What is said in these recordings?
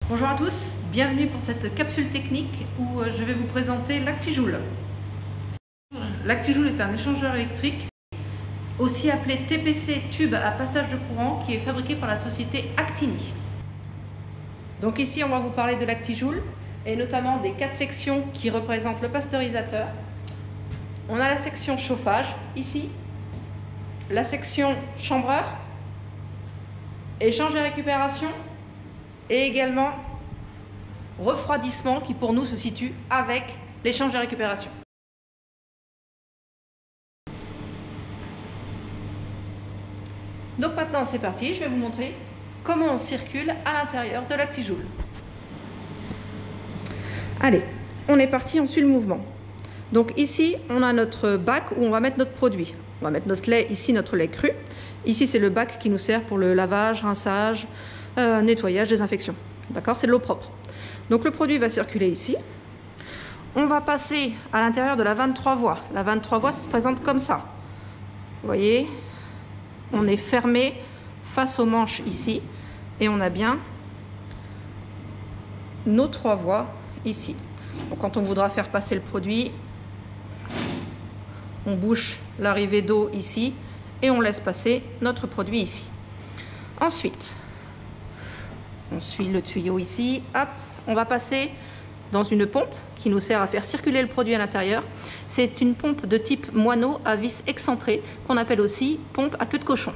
Bonjour à tous, bienvenue pour cette capsule technique où je vais vous présenter l'Actijoule. L'Actijoule est un échangeur électrique, aussi appelé TPC tube à passage de courant, qui est fabriqué par la société Actini. Donc ici on va vous parler de l'Actijoule et notamment des 4 sections qui représentent le pasteurisateur. On a la section chauffage ici, la section chambreur, échange et récupération, et également refroidissement qui pour nous se situe avec l'échange et récupération. Donc maintenant c'est parti, je vais vous montrer comment on circule à l'intérieur de l'Actijoule. Allez, on est parti, on suit le mouvement. Donc ici on a notre bac où on va mettre notre produit. On va mettre notre lait ici, notre lait cru. Ici c'est le bac qui nous sert pour le lavage, rinçage, nettoyage, désinfection. D'accord, c'est de l'eau propre. Donc le produit va circuler ici. On va passer à l'intérieur de la 23 voies. La 23 voies, ça se présente comme ça. Vous voyez, on est fermé face aux manches ici et on a bien nos 3 voies ici. Donc quand on voudra faire passer le produit, on bouche l'arrivée d'eau ici et on laisse passer notre produit ici. Ensuite, on suit le tuyau ici, hop, on va passer dans une pompe qui nous sert à faire circuler le produit à l'intérieur. C'est une pompe de type moineau à vis excentrée qu'on appelle aussi pompe à queue de cochon.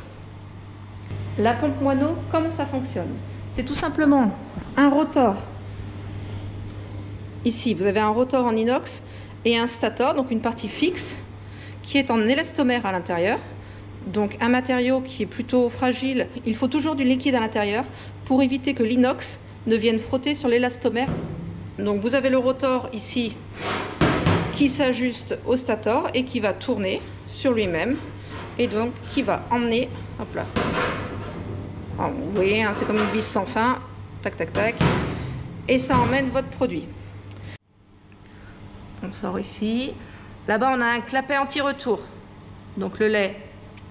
La pompe moineau, comment ça fonctionne? C'est tout simplement un rotor. Ici, vous avez un rotor en inox et un stator, donc une partie fixe qui est en élastomère à l'intérieur. Donc un matériau qui est plutôt fragile, il faut toujours du liquide à l'intérieur pour éviter que l'inox ne vienne frotter sur l'élastomère. Donc vous avez le rotor ici qui s'ajuste au stator et qui va tourner sur lui-même et donc qui va emmener, hop là, alors, vous voyez, hein, c'est comme une vis sans fin, tac tac tac, et ça emmène votre produit. On sort ici, là-bas on a un clapet anti-retour, donc le lait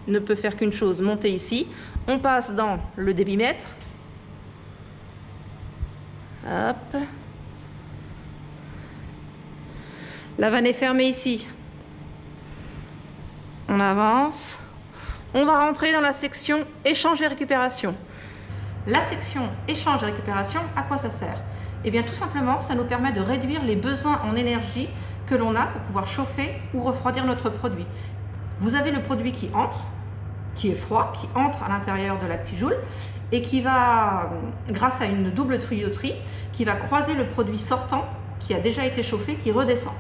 ne peut faire qu'une chose, monter ici. On passe dans le débitmètre. Hop. La vanne est fermée ici. On avance. On va rentrer dans la section échange et récupération. La section échange et récupération, à quoi ça sert? Eh bien tout simplement, ça nous permet de réduire les besoins en énergie que l'on a pour pouvoir chauffer ou refroidir notre produit. Vous avez le produit qui entre, qui est froid, qui entre à l'intérieur de l'Actijoule et qui va, grâce à une double tuyauterie, qui va croiser le produit sortant qui a déjà été chauffé, qui redescend.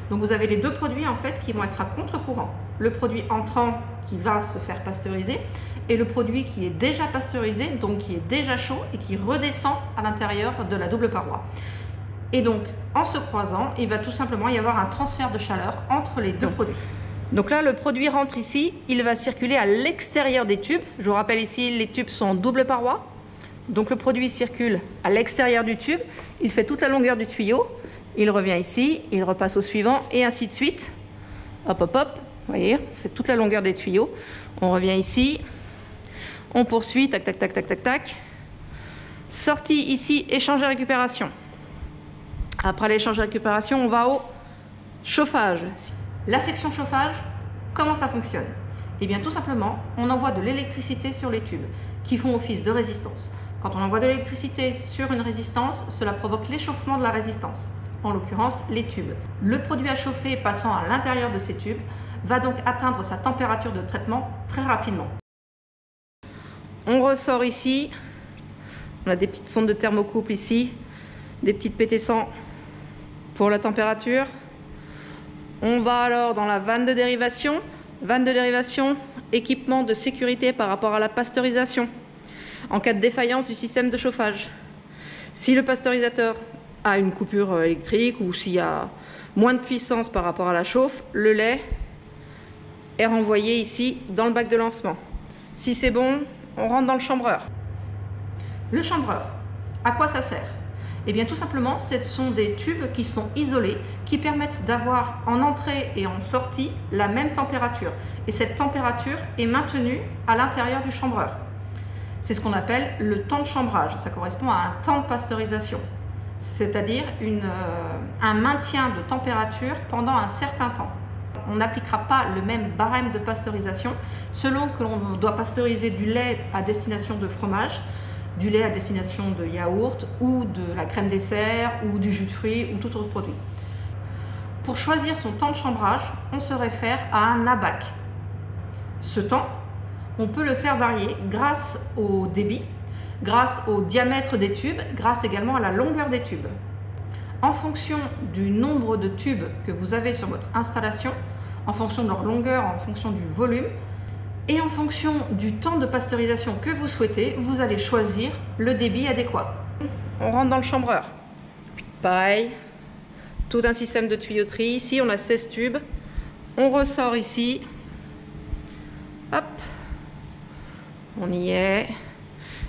Donc vous avez les deux produits en fait qui vont être à contre-courant. Le produit entrant qui va se faire pasteuriser et le produit qui est déjà pasteurisé, donc qui est déjà chaud et qui redescend à l'intérieur de la double paroi. Et donc en se croisant, il va tout simplement y avoir un transfert de chaleur entre les deux produits. Donc là, le produit rentre ici, il va circuler à l'extérieur des tubes. Je vous rappelle ici, les tubes sont en double paroi. Donc le produit circule à l'extérieur du tube, il fait toute la longueur du tuyau, il revient ici, il repasse au suivant et ainsi de suite. Hop, hop, hop, vous voyez, il fait toute la longueur des tuyaux. On revient ici, on poursuit, tac, tac, tac, tac, tac, tac. Sortie ici, échange et récupération. Après l'échange et récupération, on va au chauffage. La section chauffage, comment ça fonctionne? Eh bien tout simplement, on envoie de l'électricité sur les tubes qui font office de résistance. Quand on envoie de l'électricité sur une résistance, cela provoque l'échauffement de la résistance, en l'occurrence les tubes. Le produit à chauffer passant à l'intérieur de ces tubes va donc atteindre sa température de traitement très rapidement. On ressort ici, on a des petites sondes de thermocouple ici, des petites PT100 pour la température. On va alors dans la vanne de dérivation. Vanne de dérivation, équipement de sécurité par rapport à la pasteurisation en cas de défaillance du système de chauffage. Si le pasteurisateur a une coupure électrique ou s'il y a moins de puissance par rapport à la chauffe, le lait est renvoyé ici dans le bac de lancement. Si c'est bon, on rentre dans le chambreur. Le chambreur, à quoi ça sert? Eh bien tout simplement, ce sont des tubes qui sont isolés, qui permettent d'avoir en entrée et en sortie la même température. Et cette température est maintenue à l'intérieur du chambreur. c'est ce qu'on appelle le temps de chambrage. Ça correspond à un temps de pasteurisation, c'est-à-dire un maintien de température pendant un certain temps. On n'appliquera pas le même barème de pasteurisation selon que l'on doit pasteuriser du lait à destination de fromage, du lait à destination de yaourt ou de la crème dessert ou du jus de fruits ou tout autre produit. Pour choisir son temps de chambrage, on se réfère à un ABAC. Ce temps, on peut le faire varier grâce au débit, grâce au diamètre des tubes, grâce également à la longueur des tubes. En fonction du nombre de tubes que vous avez sur votre installation, en fonction de leur longueur, en fonction du volume et en fonction du temps de pasteurisation que vous souhaitez, vous allez choisir le débit adéquat. On rentre dans le chambreur. Pareil, tout un système de tuyauterie. Ici, on a 16 tubes. On ressort ici. Hop, on y est.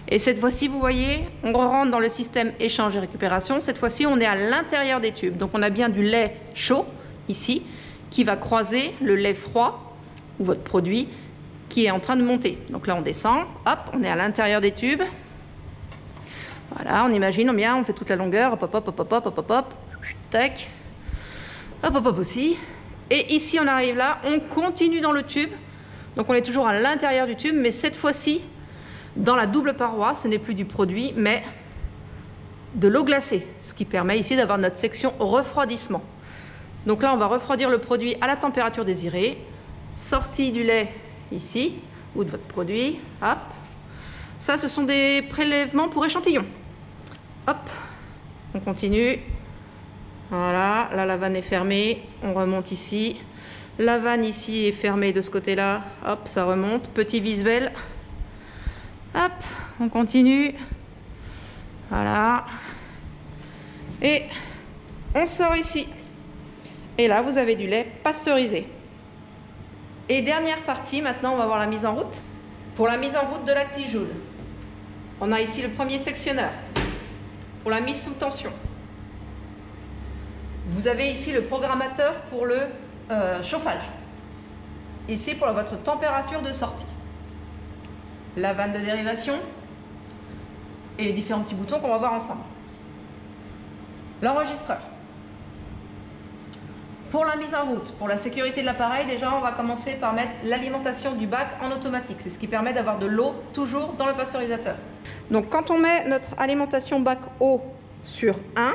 Et cette fois-ci, vous voyez, on rentre dans le système échange et récupération. Cette fois-ci, on est à l'intérieur des tubes. Donc, on a bien du lait chaud, ici, qui va croiser le lait froid, ou votre produit, qui est en train de monter. Donc là, on descend. Hop, on est à l'intérieur des tubes. Voilà, on imagine, on fait toute la longueur. Hop, hop, hop, hop, hop, hop, hop, hop. Tac. Hop, hop, hop aussi. Et ici, on arrive là. On continue dans le tube. Donc, on est toujours à l'intérieur du tube, mais cette fois-ci, dans la double paroi, ce n'est plus du produit, mais de l'eau glacée, ce qui permet ici d'avoir notre section refroidissement. Donc là, on va refroidir le produit à la température désirée. Sortie du lait ici, ou de votre produit. Hop. Ça, ce sont des prélèvements pour échantillons. Hop. On continue. Voilà, là, la vanne est fermée. On remonte ici. La vanne ici est fermée de ce côté-là. Hop, ça remonte. Petit visuel. Hop, on continue. Voilà. Et on sort ici. Et là, vous avez du lait pasteurisé. Et dernière partie, maintenant, on va voir la mise en route. Pour la mise en route de l'ActiJoule, on a ici le premier sectionneur. Pour la mise sous tension, vous avez ici le programmateur pour le chauffage. Ici, pour votre température de sortie. La vanne de dérivation et les différents petits boutons qu'on va voir ensemble. L'enregistreur. Pour la mise en route, pour la sécurité de l'appareil, déjà on va commencer par mettre l'alimentation du bac en automatique. C'est ce qui permet d'avoir de l'eau toujours dans le pasteurisateur. Donc quand on met notre alimentation bac eau sur 1,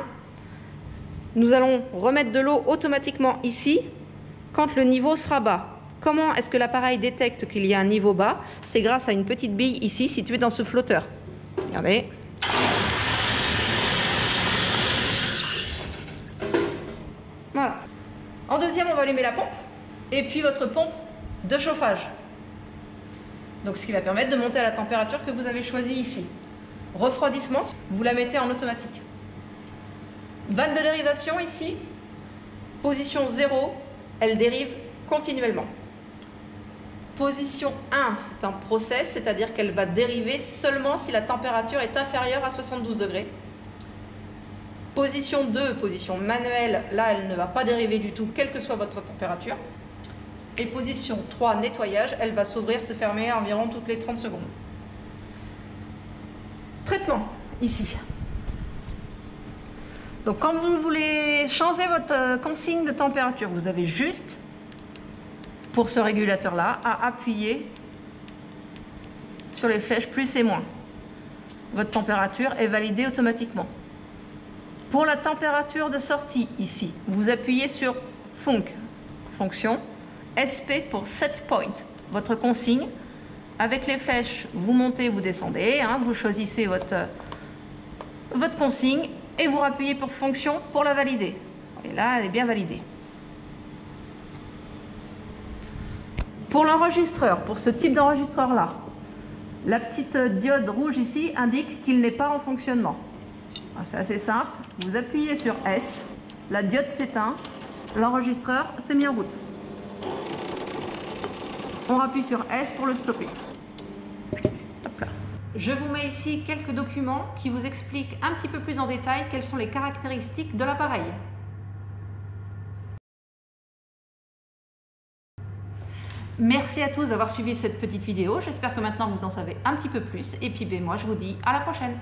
nous allons remettre de l'eau automatiquement ici quand le niveau sera bas. Comment est-ce que l'appareil détecte qu'il y a un niveau bas? C'est grâce à une petite bille ici située dans ce flotteur. Regardez. Voilà. En deuxième, on va allumer la pompe et puis votre pompe de chauffage. Donc ce qui va permettre de monter à la température que vous avez choisie ici. Refroidissement, vous la mettez en automatique. Vanne de dérivation ici. Position 0, elle dérive continuellement. Position 1, c'est un process, c'est-à-dire qu'elle va dériver seulement si la température est inférieure à 72 degrés. Position 2, position manuelle, là elle ne va pas dériver du tout, quelle que soit votre température. Et position 3, nettoyage, elle va s'ouvrir, se fermer environ toutes les 30 secondes. Traitement, ici. Donc quand vous voulez changer votre consigne de température, vous avez juste, pour ce régulateur-là, à appuyer sur les flèches plus et moins. Votre température est validée automatiquement. Pour la température de sortie, ici, vous appuyez sur Func, fonction, SP pour Set Point, votre consigne. Avec les flèches, vous montez, vous descendez, vous choisissez votre consigne et vous appuyez pour fonction pour la valider. Et là, elle est bien validée. Pour l'enregistreur, pour ce type d'enregistreur-là, la petite diode rouge ici indique qu'il n'est pas en fonctionnement. C'est assez simple, vous appuyez sur S, la diode s'éteint, l'enregistreur s'est mis en route. On appuie sur S pour le stopper. Hop là. Je vous mets ici quelques documents qui vous expliquent un petit peu plus en détail quelles sont les caractéristiques de l'appareil. Merci à tous d'avoir suivi cette petite vidéo. J'espère que maintenant vous en savez un petit peu plus. Et puis moi je vous dis à la prochaine.